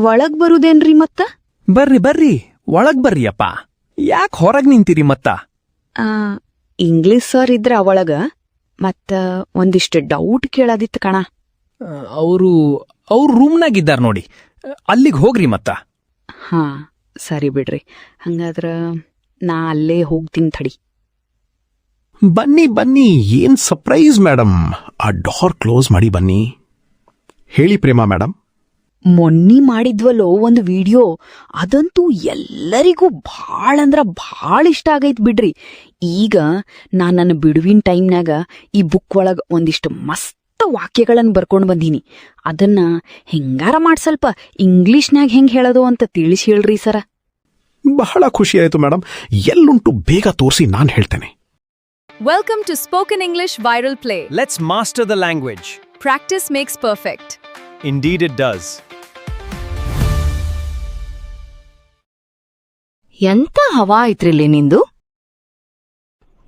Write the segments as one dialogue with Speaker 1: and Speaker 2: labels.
Speaker 1: ಒಳಗ್ ಬರುದೇನ್ರಿ ಮತ್ತ?
Speaker 2: ಬರ್ರಿ ಬರ್ರಿ, ಒಳಗ್ ಬರ್ರಿಯಪ್ಪ. ಯಾಕ್ ಹೊರಗ್ ನಿಂತೀರಿ ಮತ್ತ?
Speaker 1: ಇಂಗ್ಲಿಷ್ ಸರ್ ಇದ್ರ ಒಳಗ. ಮತ್ತ ಒಂದಿಷ್ಟು ಡೌಟ್ ಕೇಳದಿತ್ತು ಕಣ.
Speaker 2: ಅವ್ರು ರೂಮ್ನಾಗಿದ್ದಾರ ನೋಡಿ, ಅಲ್ಲಿಗ್ ಹೋಗ್ರಿ ಮತ್ತ.
Speaker 1: ಹಾ ಸರಿ ಬಿಡ್ರಿ, ಹಂಗಾದ್ರ ನಾ ಅಲ್ಲೇ ಹೋಗ್ತೀನಿ ತಡಿ.
Speaker 3: ಬನ್ನಿ ಬನ್ನಿ, ಏನ್ ಸರ್ಪ್ರೈಸ್ ಮೇಡಮ್. ಆ ಡೋರ್ ಕ್ಲೋಸ್ ಮಾಡಿ ಬನ್ನಿ. ಹೇಳಿ ಪ್ರೇಮಾ ಮೇಡಮ್.
Speaker 1: ಮೊನ್ನೆ ಮಾಡಿದ್ವಲ್ಲೋ ಒಂದು ವಿಡಿಯೋ, ಅದಂತೂ ಎಲ್ಲರಿಗೂ ಭಾಳ ಇಷ್ಟ ಆಗೈತ್ ಬಿಡ್ರಿ. ಈಗ ನಾ ನನ್ನ ಬಿಡುವಿನ ಟೈಮ್ನಾಗ ಈ ಬುಕ್ ಒಳಗ ಒಂದಿಷ್ಟು ಮಸ್ತ್ ವಾಕ್ಯಗಳನ್ನ ಬರ್ಕೊಂಡ್ ಬಂದೀನಿ. ಅದನ್ನ ಹೆಂಗಾರ ಸ್ವಲ್ಪ ಇಂಗ್ಲಿಷ್ನ್ಯಾಗ ಹೆಂಗ್ ಹೇಳೋದು ಅಂತ ತಿಳಿಸಿ ಹೇಳ್ರಿ ಸರ.
Speaker 3: ಬಹಳ ಖುಷಿ ಆಯ್ತು ಮೇಡಮ್. ಎಲ್ಲುಂಟು ಬೇಗ ತೋರಿಸಿ ನಾನ್ ಹೇಳ್ತೇನೆ.
Speaker 4: Welcome to Spoken English Viral Play.
Speaker 2: Let's master the language.
Speaker 4: Practice makes perfect.
Speaker 2: Indeed it does.
Speaker 1: ಎಂತ ಹವಾ ಐತ್ರಿಲ್ಲಿ ನಿಂದು?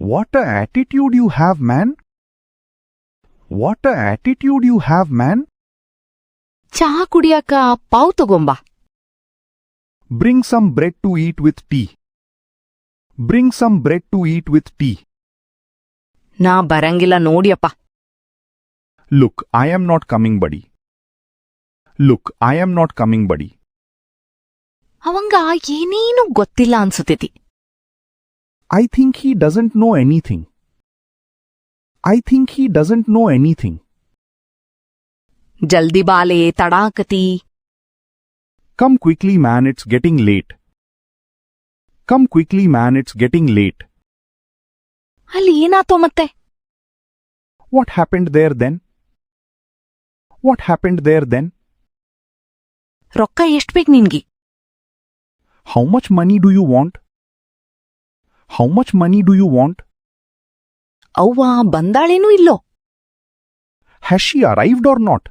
Speaker 5: What a attitude you have, man. What a attitude you have, man.
Speaker 1: ಚಹಾ ಕುಡಿಯಾಕ pav ತಗೊಂಬಾ.
Speaker 5: Bring some bread to eat with tea. Bring some bread to eat with tea.
Speaker 1: ನಾ ಬರಂಗಿಲ್ಲ ನೋಡಿಯಪ್ಪ.
Speaker 5: Look, I am not coming, buddy. Look, I am not coming, buddy.
Speaker 1: ಅವಂಗ ಏನೇನು ಗೊತ್ತಿಲ್ಲ ಅನ್ಸುತ್ತೈತಿ.
Speaker 5: I think he doesn't know anything. I think he doesn't know anything.
Speaker 1: ಜಲ್ದಿ ಬಾಲೆ, ತಡಾಕತಿ.
Speaker 5: Come quickly, man, it's getting late. Come quickly, man, it's getting late.
Speaker 1: ಅಲ್ಲಿ ಏನಾತೋ ಮತ್ತೆ?
Speaker 5: What happened there then? What happened there then?
Speaker 1: ರೊಕ್ಕ ಎಷ್ಟ್ ಬೇಕ್ ನಿನ್ಗಿ?
Speaker 5: How much money do you want? How much money do you want?
Speaker 1: ಅವ್ವ ಬಂದಾಳೇನೂ ಇಲ್ಲೋ?
Speaker 5: Has she arrived or not?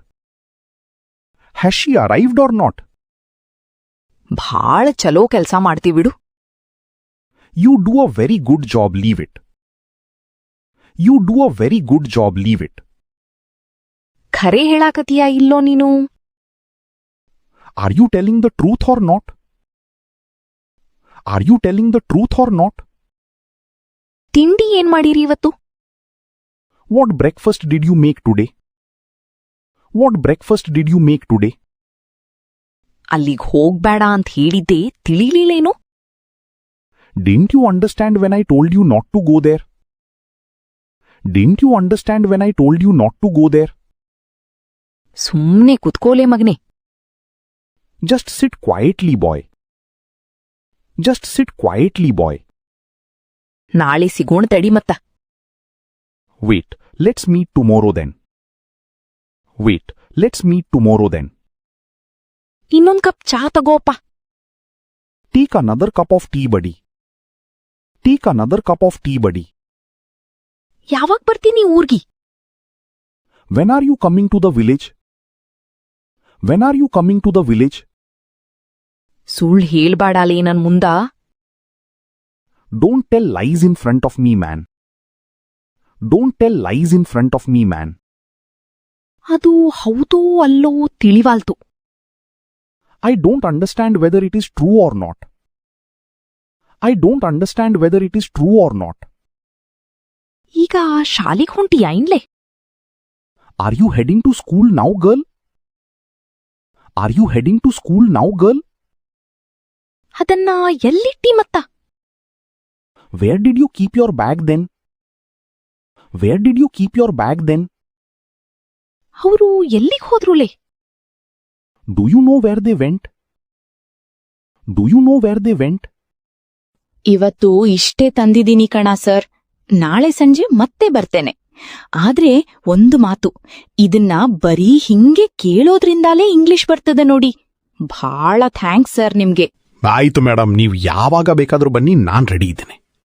Speaker 5: Has she arrived or not?
Speaker 1: ಭಾಳ ಚಲೋ ಕೆಲ್ಸ ಮಾಡ್ತೀವಿಡು.
Speaker 5: You do a very good job, leave it. You do a very good job, leave it.
Speaker 1: ಖರೆ ಹೇಳಾಕತಿಯಾ ಇಲ್ಲೋ ನೀನು?
Speaker 5: Are you telling the truth or not? Are you telling the truth or not?
Speaker 1: ತಿಂಡಿ ಏನ್ ಮಾಡಿರಿ ಇವತ್ತು?
Speaker 5: What breakfast did you make today? What breakfast did you make today?
Speaker 1: ಅಲ್ಲಿಗ್ ಹೋಗ್ಬೇಡ ಅಂತ ಹೇಳಿದ್ದೆ ತಿಳಿಲಿಲ್ಲೇನು?
Speaker 5: Didn't you understand when I told you not to go there? Didn't you understand when I told you not to go there?
Speaker 1: ಸುಮ್ನೆ ಕುತ್ಕೋಲೆ ಮಗನೆ.
Speaker 5: Just sit quietly, boy. Just sit quietly, boy.
Speaker 1: ನಾಳೆ ಸಿಗೋಣ ತಡಿ ಮತ್ತ.
Speaker 5: Wait, let's meet tomorrow then. Wait, let's meet tomorrow then.
Speaker 1: ಇನ್ನೊಂದ್ cup ಚಾ ತಗೋಪ್ಪ.
Speaker 5: Take another cup of tea, buddy. Take another cup of tea, buddy.
Speaker 1: ಯಾವಾಗ ಬರ್ತೀನಿ ಊರ್ಗಿ?
Speaker 5: When are you coming to the village? When are you coming to the village?
Speaker 1: ಸುಳ್ಳು ಹೇಳ್ಬಾಡಾಲೇ ನನ್ ಮುಂದ.
Speaker 5: Don't tell lies in front of me, man. Don't tell lies in front of me, man.
Speaker 1: ಅದು ಹೌದೋ ಅಲ್ಲೋ ತಿಳಿವಾಲ್ತು.
Speaker 5: I don't understand whether it is true or not. I don't understand whether it is true or not.
Speaker 1: ಈಗ ಶಾಲಿಗ್ ಹೊಂಟಿಯಾ ಇನ್ಲೆ?
Speaker 5: Are you heading to school now, girl? Are you heading to school now, girl?
Speaker 1: ಅದನ್ನ ಎಲ್ಲಿಟ್ಟಿ ಮತ್ತ?
Speaker 5: Where did you keep your bag then? Where did you keep your bag then?
Speaker 1: ಅವರು ಎಲ್ಲಿಗ್ ಹೋದ್ರುಲೆ?
Speaker 5: Do you know where they went? Do you know where they went?
Speaker 1: ಇವತ್ತು ಇಷ್ಟೇ ತಂದಿದ್ದೀನಿ ಕಣ sir. ನಾಳೆ ಸಂಜೆ ಮತ್ತೆ ಬರ್ತೇನೆ. ಆದ್ರೆ ಒಂದು ಮಾತು, ಇದನ್ನ ಬರೀ ಹಿಂಗೆ ಕೇಳೋದ್ರಿಂದಾಲೇ ಇಂಗ್ಲಿಷ್ ಬರ್ತದೆ ನೋಡಿ. ಭಾಳ ಥ್ಯಾಂಕ್ಸ್ ಸರ್ ನಿಮ್ಗೆ.
Speaker 3: ಆಯ್ತು ಮೇಡಮ್, ನೀವು ಯಾವಾಗ ಬೇಕಾದ್ರೂ ಬನ್ನಿ, ನಾನ್ ರೆಡಿ ಇದ್ದೇನೆ.